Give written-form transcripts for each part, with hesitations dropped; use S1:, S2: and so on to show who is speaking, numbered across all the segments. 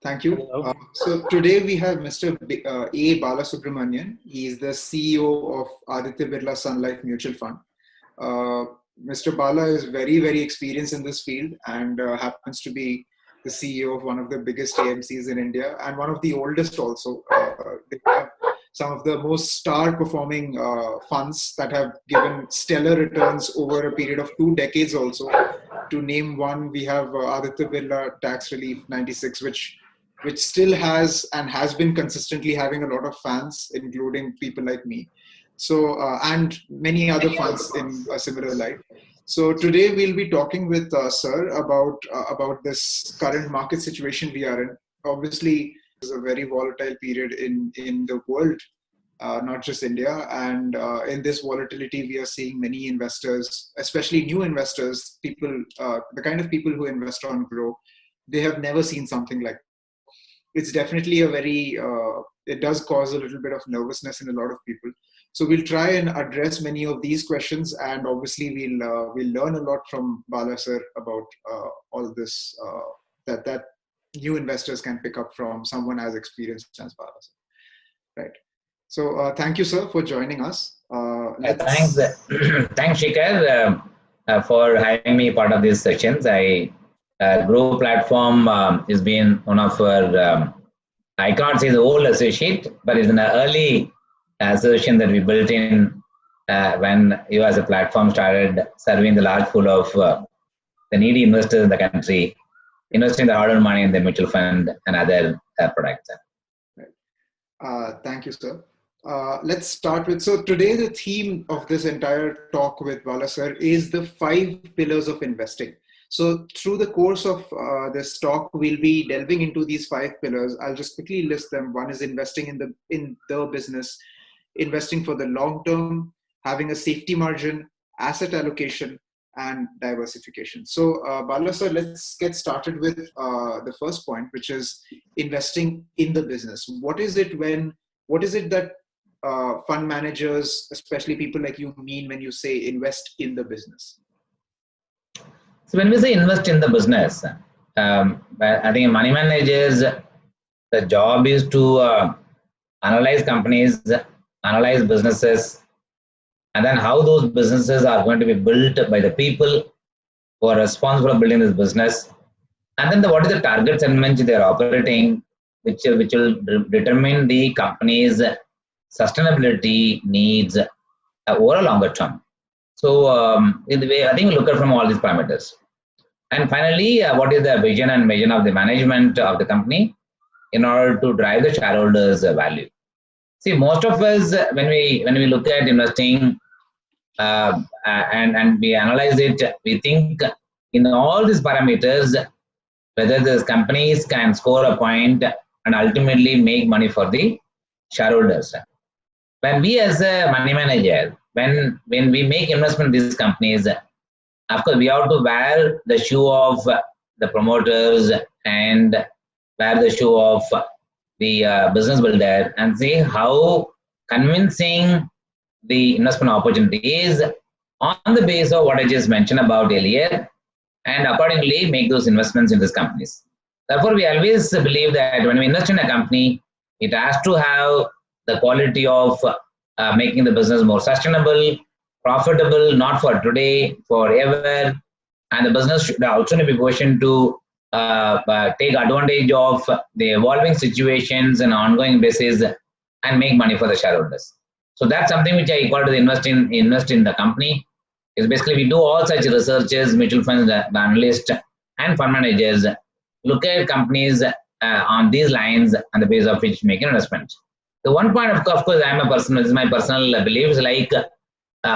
S1: Thank you.
S2: Hello.
S1: So today we have Mr. A. Balasubramanian. He is the CEO of Aditya Birla Sun Life Mutual Fund. Uh, Mr. Bala is very experienced in this field and happens to be the CEO of one of the biggest AMCs in India and one of the oldest also. They have some of the most star performing funds that have given stellar returns over a period of 2 decades also. To name one, we have Aditya Birla Tax Relief 96, which still has and has been consistently having a lot of fans, including people like me. So, and many other funds in a similar light. So today we'll be talking with Sir about this current market situation we are in. Obviously, it's a very volatile period in the world, not just India. And in this volatility, we are seeing many investors, especially new investors, people, the kind of people who invest on Groww, they have never seen something like. It's definitely a very, it does cause a little bit of nervousness in a lot of people. So we'll try and address many of these questions, and obviously we'll learn a lot from Bala sir about all of this that new investors can pick up from someone as experienced as Bala sir. Right. So thank you, sir, for joining us.
S3: Thanks, thanks, Shikhar, for having me part of these sessions. Groww platform has been one of our, I can't say the old associate, but it's an early association that we built in when you as a platform started serving the large pool of the needy investors in the country, investing their hard-earned money in the mutual fund and other products.
S1: Right. Thank you, sir. Let's start with, so today the theme of this entire talk with Bala sir is the 5 pillars of investing. So through the course of this talk, we'll be delving into these 5 pillars. I'll just quickly list them. One is investing in the business, investing for the long term, having a safety margin, asset allocation, and diversification. So Bala sir, let's get started with the first point, which is investing in the business. What is it that fund managers, especially people like you, mean when you say invest in the business?
S3: So when we say invest in the business, I think money managers, the job is to analyze companies, analyze businesses, and then how those businesses are going to be built by the people who are responsible for building this business, and then what is the target segment they are operating, which will determine the company's sustainability needs over a longer term. So in the way, I think we look at from all these parameters. And finally, what is the vision and mission of the management of the company in order to drive the shareholders' value? See, most of us, when we look at investing and we analyze it, we think in all these parameters, whether these companies can score a point and ultimately make money for the shareholders. When we as a money manager, when we make investment in these companies, of course, we have to wear the shoe of the promoters and wear the shoe of the business builder and see how convincing the investment opportunity is on the basis of what I just mentioned about earlier, and accordingly make those investments in these companies. Therefore, we always believe that when we invest in a company, it has to have the quality of making the business more sustainable, profitable, not for today, forever, and the business should also be positioned to take advantage of the evolving situations and ongoing basis and make money for the shareholders. So that's something which I call to invest in the company. Is basically we do all such researches, mutual funds, the analysts, and fund managers look at companies on these lines on the basis of which make investments. The one point, of course, this is my personal belief, is like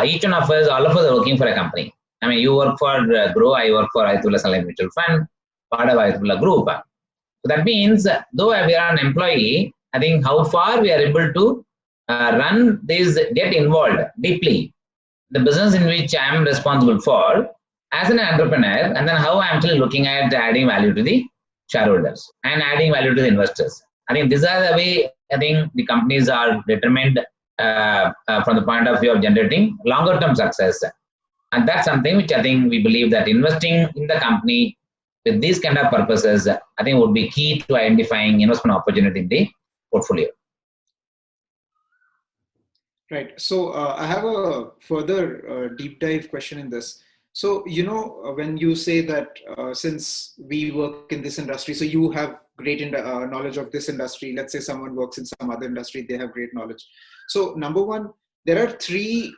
S3: each one of us, all of us are working for a company. I mean, you work for Groww, I work for Aditya Sun Life Mutual Fund, part of Aditya Group. So that means, though we are an employee, I think how far we are able to run this, get involved deeply the business in which I am responsible for as an entrepreneur, and then how I am actually looking at adding value to the shareholders and adding value to the investors. I think these are the way I think the companies are determined from the point of view of generating longer term success. And that's something which I think we believe that investing in the company with these kind of purposes, I think would be key to identifying investment opportunity in the portfolio.
S1: Right. So I have a further deep dive question in this. So, when you say that since we work in this industry, so you have great knowledge of this industry. Let's say someone works in some other industry, they have great knowledge. So, number one, there are three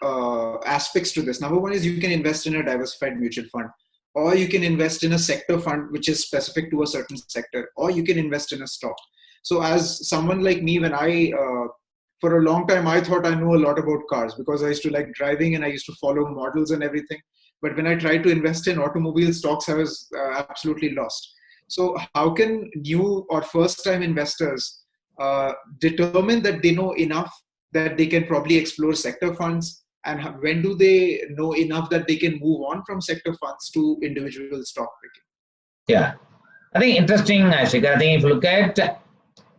S1: aspects to this. Number one is you can invest in a diversified mutual fund, or you can invest in a sector fund which is specific to a certain sector, or you can invest in a stock. So, as someone like me, when for a long time, I thought I know a lot about cars because I used to like driving and I used to follow models and everything. But when I tried to invest in automobile stocks, I was absolutely lost. So how can new or first time investors determine that they know enough that they can probably explore sector funds? And when do they know enough that they can move on from sector funds to individual stock picking?
S3: Yeah, I think interesting, Shikhar. I think if you look at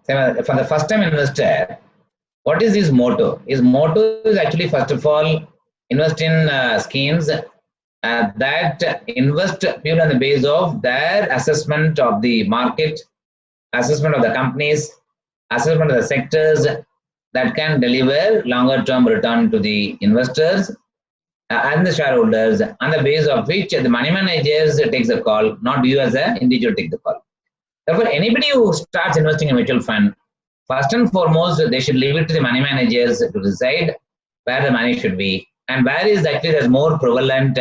S3: for the first time investor, what is his motto? His motto is actually, first of all, invest in schemes that invest purely on the basis of their assessment of the market, assessment of the companies, assessment of the sectors that can deliver longer term return to the investors and the shareholders, on the basis of which the money managers takes the call, not you as an individual take the call. Therefore, anybody who starts investing in a mutual fund, first and foremost, they should leave it to the money managers to decide where the money should be and where is actually there's more prevalent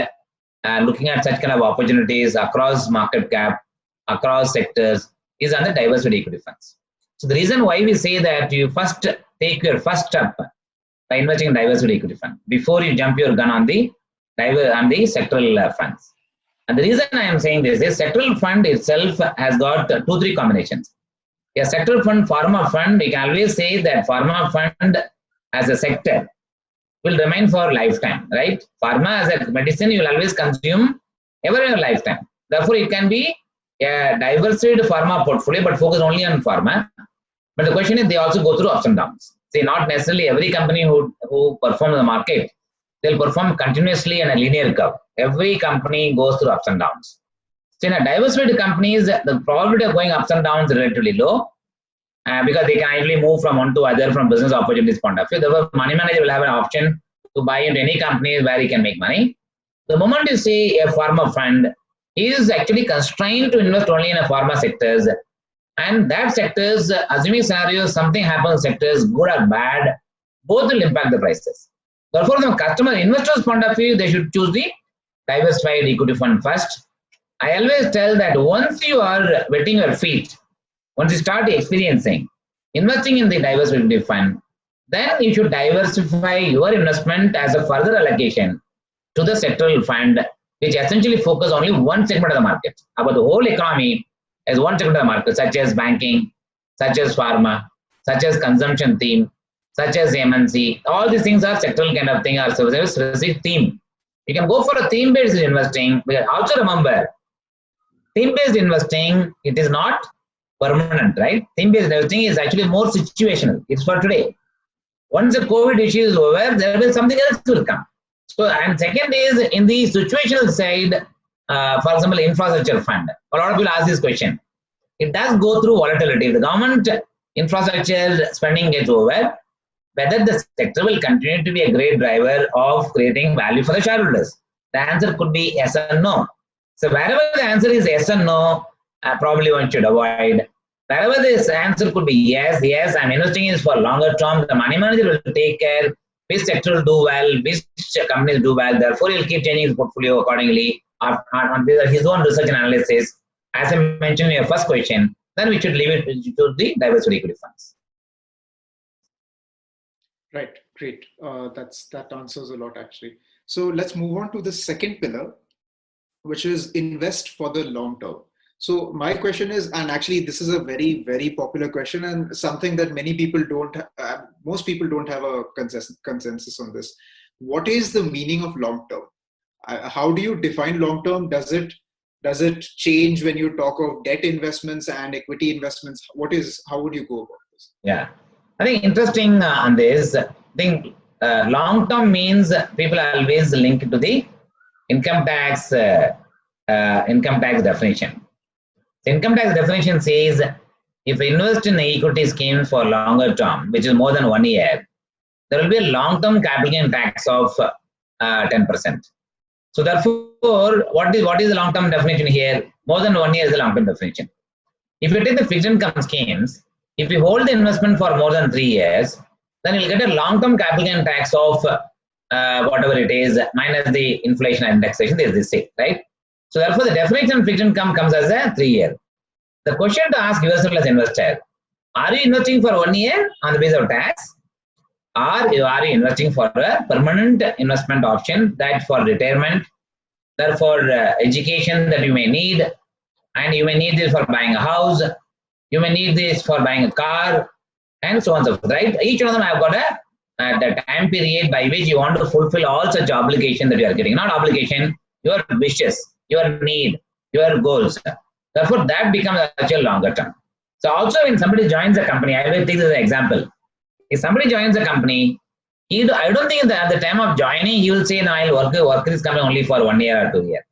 S3: looking at such kind of opportunities across market cap, across sectors, is on the diversified equity funds. So the reason why we say that you first take your first step by investing in diversified equity fund before you jump your gun on the sectoral funds. And the reason I am saying this is sectoral fund itself has got 2-3 combinations. A sectoral fund, pharma fund, you can always say that pharma fund as a sector will remain for lifetime, right? Pharma as a medicine, you will always consume ever in your lifetime. Therefore, it can be a diversified pharma portfolio, but focus only on pharma. But the question is, they also go through ups and downs. See, not necessarily every company who performs in the market, they'll perform continuously in a linear curve. Every company goes through ups and downs. So in a diversified companies, the probability of going ups and downs is relatively low because they can actually move from one to other from business opportunities point of view. The money manager will have an option to buy into any company where he can make money. The moment you see a pharma fund, he is actually constrained to invest only in a pharma sectors, and that sectors, assuming scenarios, something happens in sectors, good or bad, both will impact the prices. Therefore, from customer investors point of view, they should choose the diversified equity fund first. I always tell that once you are wetting your feet, once you start experiencing investing in the diversified equity fund, then you should diversify your investment as a further allocation to the sectoral fund, which essentially focus only one segment of the market. About the whole economy as one segment of the market, such as banking, such as pharma, such as consumption theme, such as MNC. All these things are sectoral kind of thing, or service theme. You can go for a theme-based investing, but also remember, theme-based investing, it is not permanent, right? Theme-based investing is actually more situational. It's for today. Once the COVID issue is over, there will something else will come. So, and second is in the situational side, for example, infrastructure fund. A lot of people ask this question. It does go through volatility. If the government infrastructure spending gets over, whether the sector will continue to be a great driver of creating value for the shareholders. The answer could be yes and no. So wherever the answer is yes and no, probably one should avoid. Wherever this answer could be yes, I'm investing is for longer term, the money manager will take care, which sector will do well, which companies do well, therefore he'll keep changing his portfolio accordingly on his own research and analysis. As I mentioned in your first question, then we should leave it to the diversified equity funds.
S1: Right, great. That answers a lot actually. So let's move on to the second pillar, which is invest for the long term. So my question is, and actually this is a very, very popular question and something that many people most people don't have a consensus on this. What is the meaning of long term? How do you define long term? Does it change when you talk of debt investments and equity investments? How would you go about this?
S3: Yeah, I think interesting on this. I think long term means people are always linked to the income tax definition. So income tax definition says if you invest in equity schemes for longer term, which is more than 1 year, there will be a long-term capital gain tax of 10%. So therefore, what is the long-term definition here? More than 1 year is the long-term definition. If you take the fixed income schemes, if you hold the investment for more than 3 years, then you'll get a long-term capital gain tax of whatever it is minus the inflation and indexation. There is this thing, right? So therefore, the definition of fixed income comes as a 3 year. The question to ask yourself as investor: are you investing for 1 year on the basis of tax, or are you investing for a permanent investment option that for retirement, that for education that you may need, and you may need this for buying a house, you may need this for buying a car, and so on and so forth, right? Each one of them have got the time period by which you want to fulfill all such obligation that you are getting. Not obligation, your wishes, your need, your goals. Therefore, that becomes actually longer term. So also when somebody joins a company, I will take this as an example. If somebody joins a company, I don't think that at the time of joining, he will say, no, I'll work this company only for 1 year or 2 years.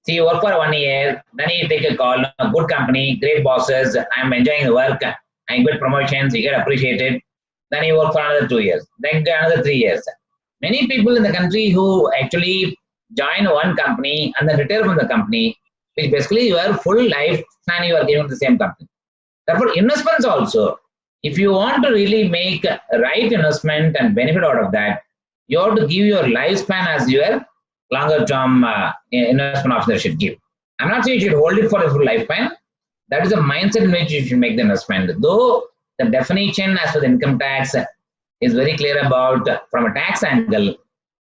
S3: See, you work for 1 year, then you take a call, a good company, great bosses, I'm enjoying the work, I get promotions, you get appreciated. Then you work for another 2 years, then get another 3 years. Many people in the country who actually join one company and then retire from the company, which basically your full lifespan you are giving to the same company. Therefore, investments also, if you want to really make a right investment and benefit out of that, you have to give your lifespan as your longer term investment option that should give. I'm not saying you should hold it for a full lifespan. That is a mindset in which you should make the investment. Though the definition as for the income tax is very clear about from a tax angle,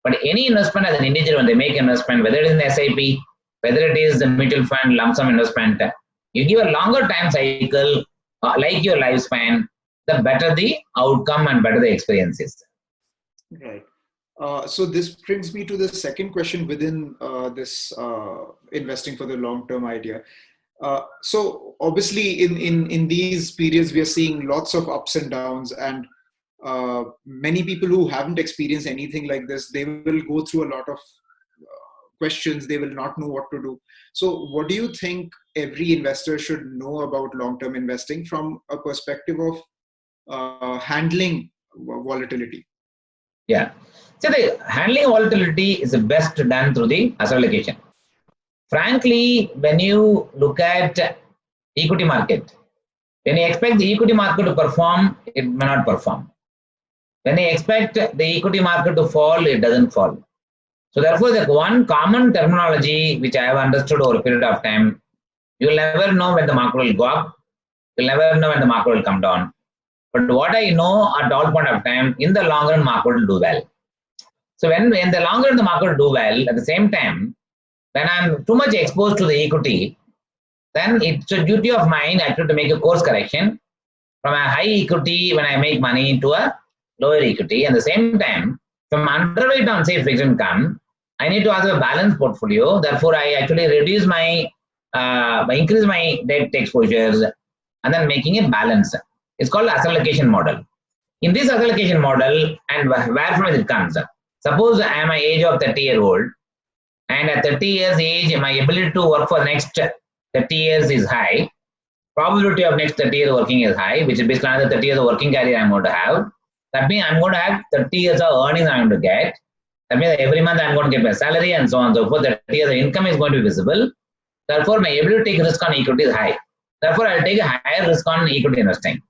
S3: but any investment as an individual, when they make investment, whether it is in the SIP, whether it is the mutual fund, lump sum investment, you give a longer time cycle, like your lifespan, the better the outcome and better the experiences.
S1: Right. So this brings me to the second question within this investing for the long-term idea. So obviously in these periods, we are seeing lots of ups and downs, and many people who haven't experienced anything like this, they will go through a lot of questions. They will not know what to do. So what do you think every investor should know about long-term investing from a perspective of handling volatility?
S3: Yeah. So the handling volatility is best done through the asset allocation. Frankly, when you look at equity market, when you expect the equity market to perform, it may not perform. When you expect the equity market to fall, it doesn't fall. So therefore, the one common terminology which I have understood over a period of time, you will never know when the market will go up. You'll never know when the market will come down. But what I know at all point of time, in the long run, market will do well. So when in the long run, the market will do well, at the same time, when I'm too much exposed to the equity, then it's a duty of mine actually to make a course correction from a high equity when I make money to a lower equity. At the same time, from underweight on say fixed income, I need to have a balanced portfolio. Therefore, I actually reduce my, increase my debt exposures and then making it balanced. It's called asset allocation model. In this asset allocation model, and where from it comes, suppose I am an age of 30-year-old, and at 30 years age, my ability to work for the next 30 years is high. Probability of next 30 years working is high, which is basically another 30 years of working career I'm going to have. That means I'm going to have 30 years of earnings I'm going to get. That means every month I'm going to get my salary and so on and so forth. 30 years of income is going to be visible. Therefore, my ability to take risk on equity is high. Therefore, I'll take a higher risk on equity investing.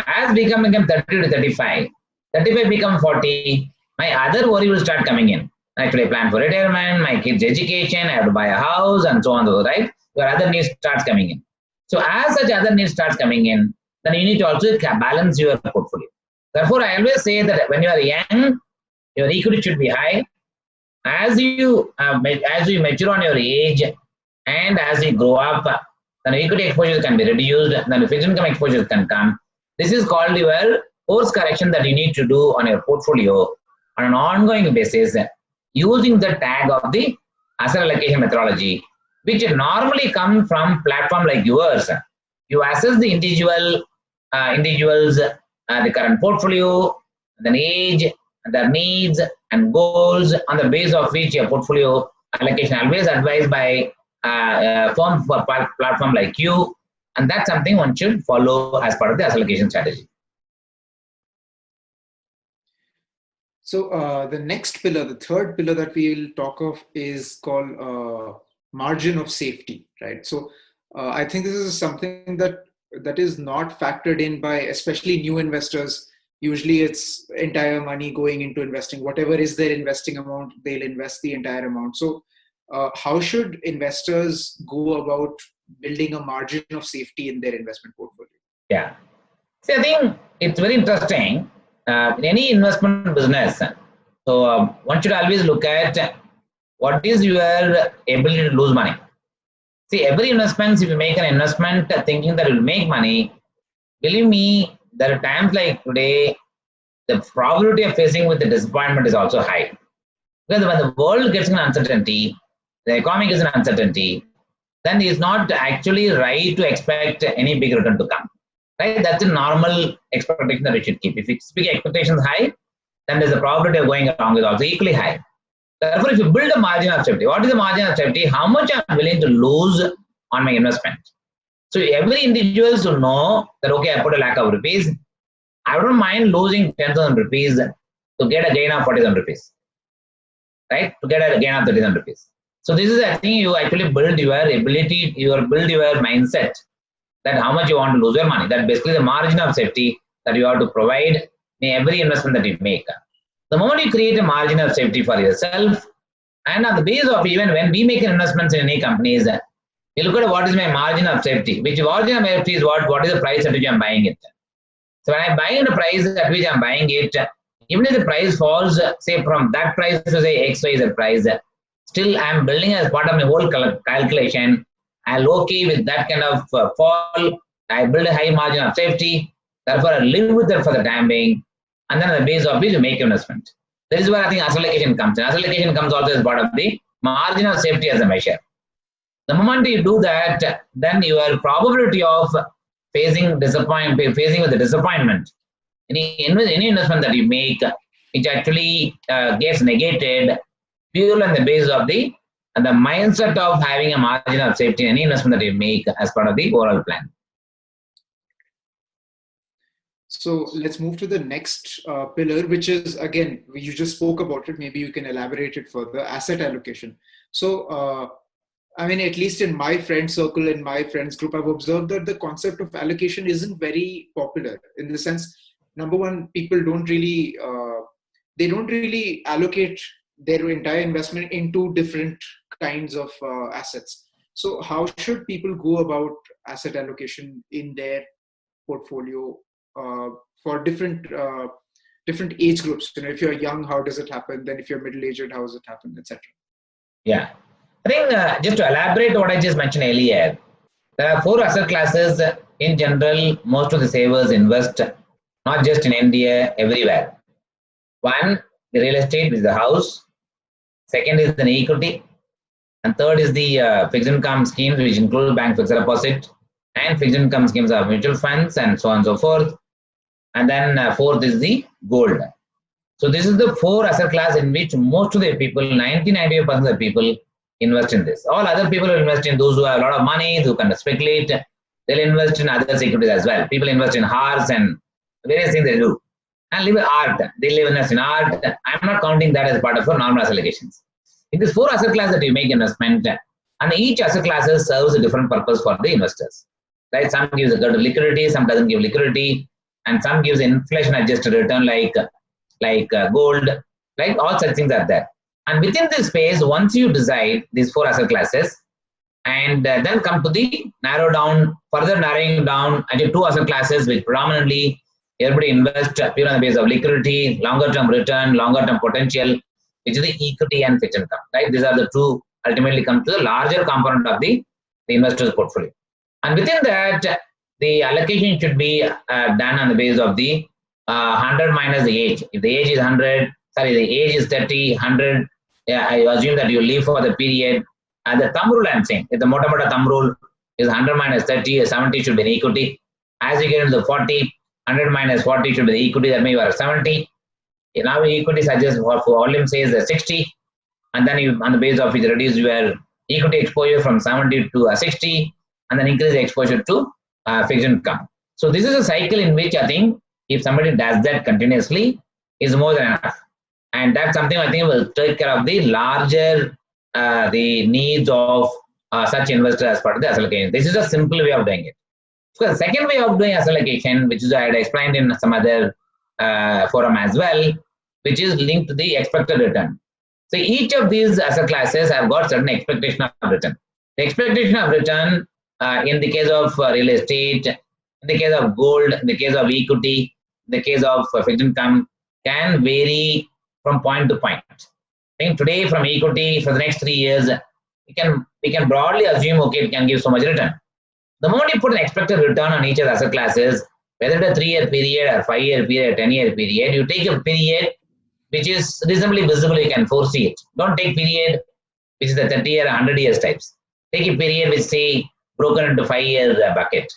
S3: As we become 30 to 35, 35 become 40, my other worry will start coming in. Actually, I plan for retirement, my kids' education, I have to buy a house, and so on, right? Your other needs starts coming in. So as such other needs starts coming in, then you need to also balance your portfolio. Therefore, I always say that when you are young, your equity should be high. As you mature on your age, and as you grow up, then equity exposure can be reduced, then fixed income exposure can come. This is called your course correction that you need to do on your portfolio on an ongoing basis using the tag of the asset allocation methodology, which normally come from platform like yours. You assess the individuals, the current portfolio, the age, their needs and goals on the basis of which your portfolio allocation always advised by firm for platform like you, and that's something one should follow as part of the asset allocation strategy.
S1: So the next pillar, the third pillar that we will talk of is called margin of safety, right? So I think this is something that is not factored in by especially new investors. Usually it's entire money going into investing. Whatever is their investing amount, they'll invest the entire amount. So how should investors go about building a margin of safety in their investment portfolio?
S3: Yeah. See, I think it's very interesting. In any investment business, so one should always look at what is your ability to lose money. See, every investment, if you make an investment thinking that it will make money, believe me, there are times like today, the probability of facing with the disappointment is also high. Because when the world gets in uncertainty, the economy is in uncertainty, then it's not actually right to expect any big return to come. Right? That's a normal expectation that we should keep. If we keep expectations high, then there's a probability of going wrong is also equally high. Therefore, if you build a margin of safety, what is the margin of safety? How much I'm willing to lose on my investment? So every individual should know that, okay, I put a lakh of rupees. I don't mind losing 10,000 rupees to get a gain of 40,000 rupees. Right? To get a gain of 30,000 rupees. So this is, I think, you actually build your ability, build your mindset that how much you want to lose your money. That basically the margin of safety that you have to provide in every investment that you make. The moment you create a margin of safety for yourself, and on the basis of even when we make investments in any companies, you look at what is my margin of safety, which margin of safety is what is the price at which I'm buying it. So when I'm buying the price at which I'm buying it, even if the price falls, say from that price to say X, Y, Z price, still I'm building as part of my whole calculation. I'm okay with that kind of fall. I build a high margin of safety. Therefore, I live with it for the time being. And then on the basis of which you make investment. This is where I think asset allocation comes in. Asset allocation comes also as part of the margin of safety as a measure. The moment you do that, then your probability of facing with the disappointment, any investment that you make, it actually gets negated purely on the basis of the mindset of having a margin of safety in any investment that you make as part of the overall plan.
S1: So let's move to the next pillar, which is, again, you just spoke about it. Maybe you can elaborate it further, asset allocation. So, I mean, at least in my friend circle, in my friends group, I've observed that the concept of allocation isn't very popular in the sense, number one, people don't really, they don't really allocate their entire investment into different kinds of assets. So how should people go about asset allocation in their portfolio for different age groups? You know, if you're young, how does it happen? Then if you're middle-aged, how does it happen, etc.?
S3: Yeah, I think just to elaborate what I just mentioned earlier, there are 4 asset classes in general. Most of the savers invest not just in India, everywhere. One, the real estate, which is the house. Second is the equity, and third is the fixed income schemes, which include bank fixed deposit and fixed income schemes of mutual funds and so on and so forth. And then fourth is the gold. So this is the 4 asset class in which most of the people, 90-95% of the people invest in this. All other people will invest in those who have a lot of money, who can speculate. They'll invest in other securities as well. People invest in horse and various things they do. And live in art. They live in art. I'm not counting that as part of our normal asset allocations. In these 4 asset classes that you make investment, and each asset class serves a different purpose for the investors. Right? Some gives a good liquidity, some doesn't give liquidity, and some gives inflation-adjusted return like gold. Right? All such things are there. And within this space, once you decide these 4 asset classes, and then come to the further narrowing down into 2 asset classes, which predominantly everybody invests purely on the basis of liquidity, longer term return, longer term potential, which is the equity and fixed income. Right? These are the 2 ultimately come to the larger component of the investor's portfolio. And within that, the allocation should be done on the basis of the 100 minus the age. If the age is 100, the age is 30, 100, yeah, I assume that you live for the period. And the thumb rule I'm saying, if the motamota thumb rule is 100 minus 30, 70 should be the equity. As you get into the 40, 100 minus 40 should be the equity, that means you are 70. Now equity suggests for volume says 60, and then you, on the basis of it, reduce your equity exposure from 70 to 60, and then increase exposure to fixed income. So this is a cycle in which I think if somebody does that continuously, is more than enough. And that's something I think will take care of the larger the needs of such investors as part of the asset allocation. This is a simple way of doing it. So the second way of doing asset allocation, which is I had explained in some other forum as well, which is linked to the expected return. So each of these asset classes have got certain expectation of return. The expectation of return in the case of real estate, in the case of gold, in the case of equity, in the case of fixed income can vary from point to point. I think today from equity for the next 3 years, we can broadly assume okay, it can give so much return. The moment you put an expected return on each of the asset classes, whether it's a 3-year period or 5-year period or 10-year period, you take a period which is reasonably visible, you can foresee it. Don't take period which is the 30-year, 100 years types. Take a period which say broken into 5-year bucket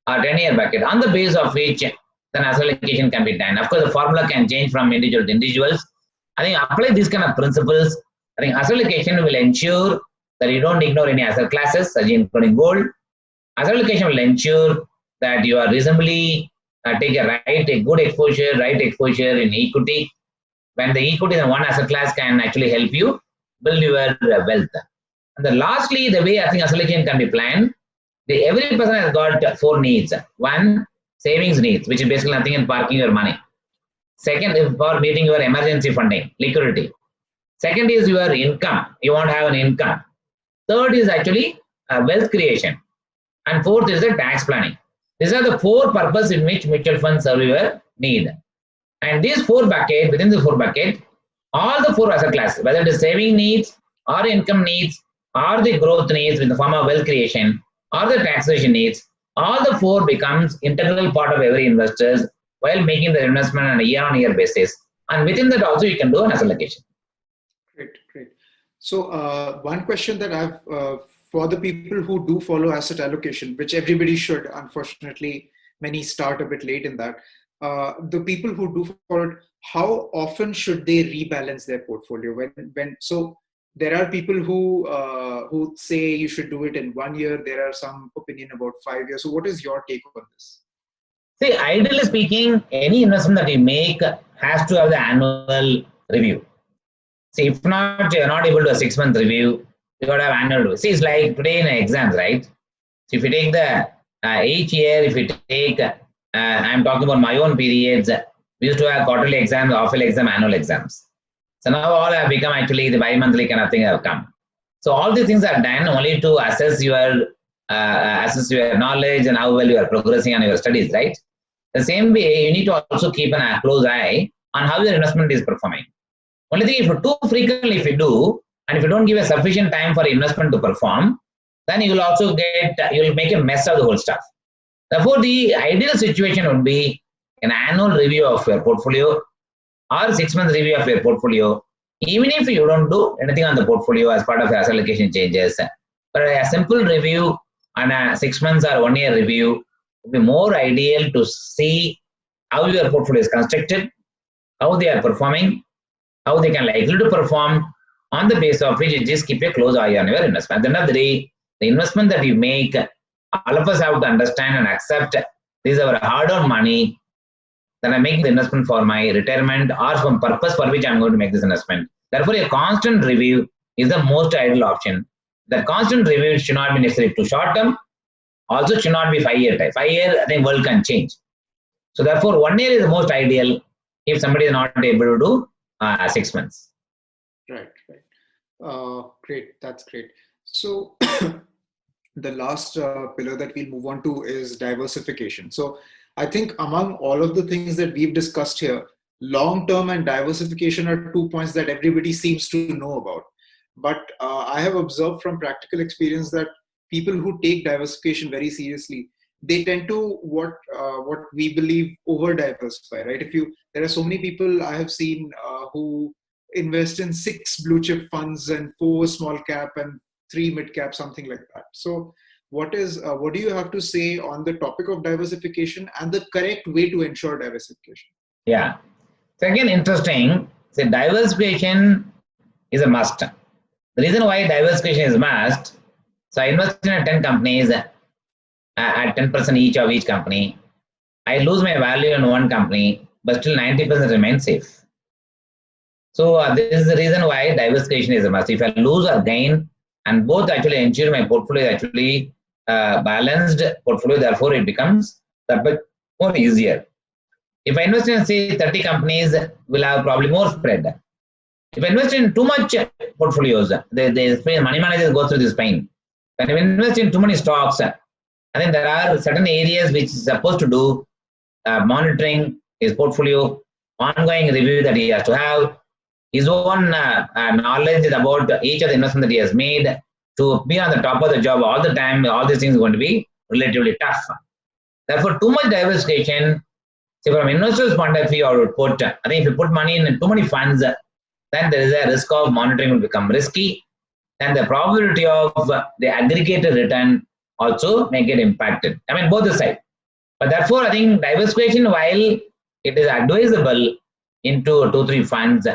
S3: or 10-year bucket, on the basis of which then asset allocation can be done. Of course, the formula can change from individual to individuals. I think apply these kind of principles. I think asset allocation will ensure that you don't ignore any asset classes, such including gold. Asset allocation will ensure that you are reasonably take a good exposure, right exposure in equity. When the equity in one asset class can actually help you build your wealth. And then lastly, the way I think asset allocation can be planned, every person has got 4 needs. One, savings needs, which is basically nothing in parking your money. Second is for meeting your emergency funding, liquidity. Second is your income. You want to have an income. Third is actually wealth creation. And fourth is the tax planning. These are the 4 purposes in which mutual funds serve your need. And these 4 buckets, within the 4 buckets, all the 4 asset classes, whether it is saving needs or income needs or the growth needs in the form of wealth creation or the taxation needs, all the 4 becomes integral part of every investor's while making the investment on a year-on-year basis. And within that also you can do an asset allocation.
S1: Great, great. So one question that I've for the people who do follow asset allocation, which everybody should, unfortunately, many start a bit late in that. The people who do follow it, how often should they rebalance their portfolio? So there are people who say you should do it in 1 year. There are some opinion about 5 years. So what is your take on this?
S3: See, ideally speaking, any investment that you make has to have the annual review. See, if not, you're not able to do a 6-month review, you got to have annual review. See, it's like today in exams, right? So if you take the each year, if you take, I'm talking about my own periods, we used to have quarterly exams, half-yearly exam, annual exams. So now all have become actually the bi-monthly kind of thing have come. So all these things are done only to assess your knowledge and how well you are progressing on your studies, right? The same way, you need to also keep a close eye on how your investment is performing. Only thing, if you too frequently, if you do, and if you don't give a sufficient time for investment to perform, then you will also you will make a mess of the whole stuff. Therefore, the ideal situation would be an annual review of your portfolio or 6-month review of your portfolio, even if you don't do anything on the portfolio as part of your asset allocation changes. But a simple review on a 6 months or 1 year review would be more ideal to see how your portfolio is constructed, how they are performing, how they can likely to perform, on the basis of which you just keep a close eye on your investment. At the end of the day, the investment that you make, all of us have to understand and accept this is our hard-earned money that I'm making the investment for my retirement or some purpose for which I'm going to make this investment. Therefore, a constant review is the most ideal option. The constant review should not be necessarily too short-term, also should not be 5-year type. 5 year, I think world can change. So therefore, 1 year is the most ideal if somebody is not able to do 6 months.
S1: Right, right. Great, that's great. So the last pillar that we'll move on to is diversification. So I think among all of the things that we've discussed here, long-term and diversification are 2 points that everybody seems to know about. But I have observed from practical experience that people who take diversification very seriously, they tend to what we believe over diversify, right? There are so many people I have seen who invest in 6 blue chip funds and 4 small cap and 3 mid cap, something like that. So what do you have to say on the topic of diversification and the correct way to ensure diversification?
S3: Yeah. So again, interesting. So diversification is a must. The reason why diversification is must, so I invest in 10 companies at 10% each of each company. I lose my value in one company, but still 90% remains safe. So this is the reason why diversification is a must. If I lose or gain, and both actually ensure my portfolio is actually balanced portfolio, therefore it becomes a bit more easier. If I invest in say 30 companies, will have probably more spread. If I invest in too much portfolios, the money managers go through this pain. When I invest in too many stocks, I think there are certain areas which is supposed to do monitoring his portfolio, ongoing review that he has to have, his own knowledge about each of the investment that he has made to be on the top of the job all the time. All these things are going to be relatively tough. Therefore, too much diversification. See, from investor's point of view, I would put, I think if you put money in too many funds, then there is a risk of monitoring will become risky. Then the probability of the aggregated return also may get impacted. I mean, both the side. But therefore, I think diversification, while it is advisable into 2-3 funds,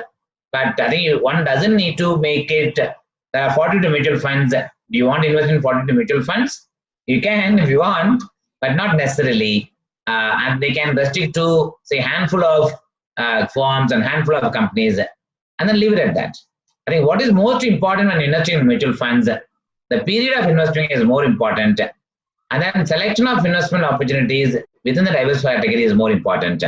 S3: but I think one doesn't need to make it. There are 42 mutual funds. Do you want to invest in 42 mutual funds? You can if you want, but not necessarily. And they can restrict to say handful of firms and handful of companies, and then leave it at that. I think what is most important when investing in mutual funds, the period of investing is more important, and then selection of investment opportunities within the diverse category is more important,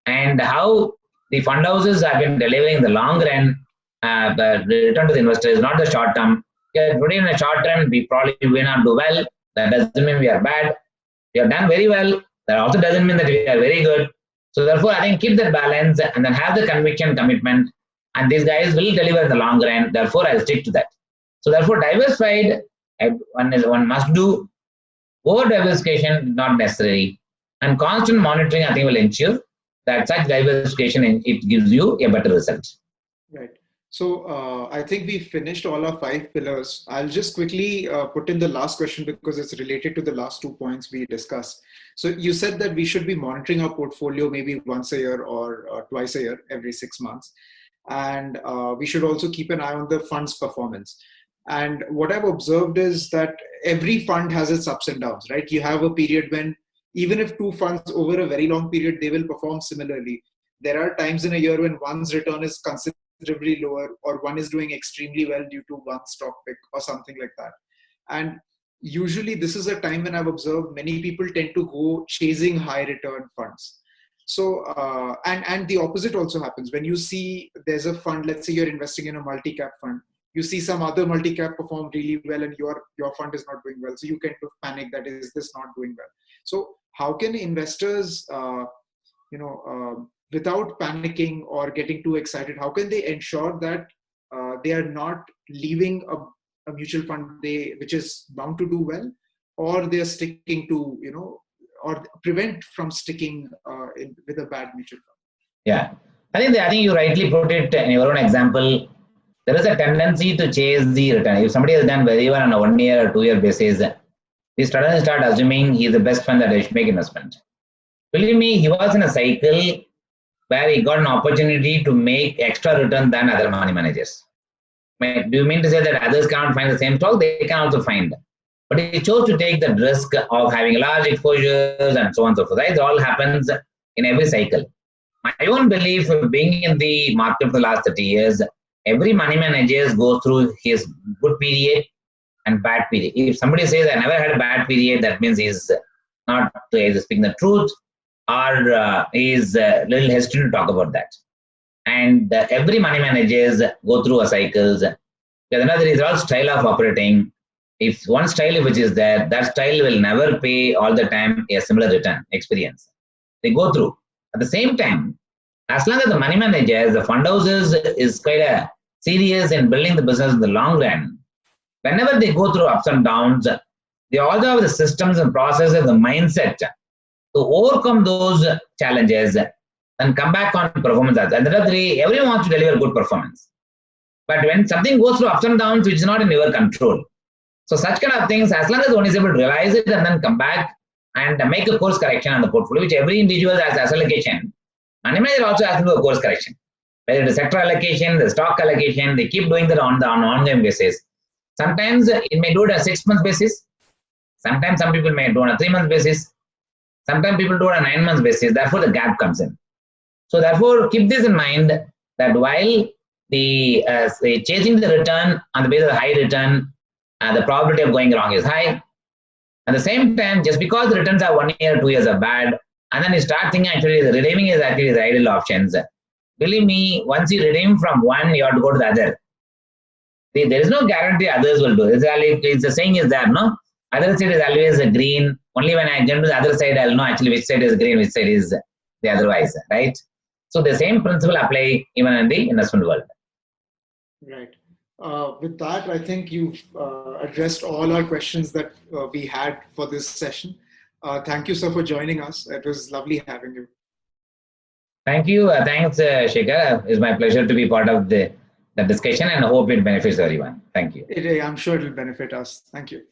S3: and how the fund houses have been delivering the long run the return to the investor is not the short term. Today in the short term, we probably will not do well. That doesn't mean we are bad. We have done very well. That also doesn't mean that we are very good. So therefore, I think keep that balance and then have the conviction, commitment, and these guys will deliver in the long run. Therefore, I'll stick to that. So therefore, diversified, one must do. Over diversification, not necessary. And constant monitoring, I think, will ensure that such diversification, it gives you a better result.
S1: Right. So I think we finished all our 5 pillars. I'll just quickly put in the last question because it's related to the last 2 points we discussed. So you said that we should be monitoring our portfolio maybe once a year or twice a year, every 6 months. And we should also keep an eye on the fund's performance. And what I've observed is that every fund has its ups and downs, right? You have a period when even if 2 funds over a very long period, they will perform similarly. There are times in a year when one's return is considerably lower or one is doing extremely well due to one stock pick or something like that. And usually this is a time when I've observed many people tend to go chasing high return funds. So, and the opposite also happens. When you see there's a fund, let's say you're investing in a multi-cap fund, you see some other multi-cap perform really well and your fund is not doing well. So you kind of panic that is this not doing well. So how can investors, without panicking or getting too excited, how can they ensure that they are not leaving a mutual fund which is bound to do well, or they're sticking to, or prevent from sticking with a bad mutual fund?
S3: Yeah, I think you rightly put it in your own example. There is a tendency to chase the return. If somebody has done very well on a 1 year or 2 year basis, we start assuming he is the best fund that I should make investment. Believe me, he was in a cycle where he got an opportunity to make extra return than other money managers. Do you mean to say that others cannot find the same stock? They can also find. But he chose to take the risk of having large exposures and so on and so forth. Right? It all happens in every cycle. My own belief, being in the market for the last 30 years, every money manager goes through his good period and bad period. If somebody says, I never had a bad period, that means he's not either speaking the truth or is a little hesitant to talk about that. And every money managers go through a cycles. Another is all style of operating. If one style which is there, that style will never pay all the time a similar return experience. They go through. At the same time, as long as the money managers, the fund houses is quite a serious in building the business in the long run, whenever they go through ups and downs, they also have the systems and processes, the mindset to overcome those challenges and come back on performance. And there are 3, everyone wants to deliver good performance. But when something goes through ups and downs, which is not in your control. So such kind of things, as long as one is able to realize it and then come back and make a course correction on the portfolio, which every individual has as allocation, money manager also has to do a course correction. Whether it is sector allocation, the stock allocation, they keep doing that on an ongoing basis. Sometimes it may do it on a 6 month basis. Sometimes some people may do it on a 3 month basis. Sometimes people do it on a 9 months basis. Therefore, the gap comes in. So therefore, keep this in mind that while the chasing the return on the basis of high return, the probability of going wrong is high. At the same time, just because the returns are 1 year, 2 years are bad, and then you start thinking actually the redeeming is actually the ideal options. Believe me, once you redeem from one, you have to go to the other. There is no guarantee others will do. It's the saying is there, no? Other side is always green. Only when I jump to the other side, I'll know actually which side is green, which side is the otherwise, right? So the same principle apply even in the investment world.
S1: Right. With that, I think you've addressed all our questions that we had for this session. Thank you, sir, for joining us. It was lovely having you.
S3: Thank you. Thanks, Shekhar. It's my pleasure to be part of the discussion and I hope it benefits everyone. Thank you.
S1: I'm sure it will benefit us. Thank you.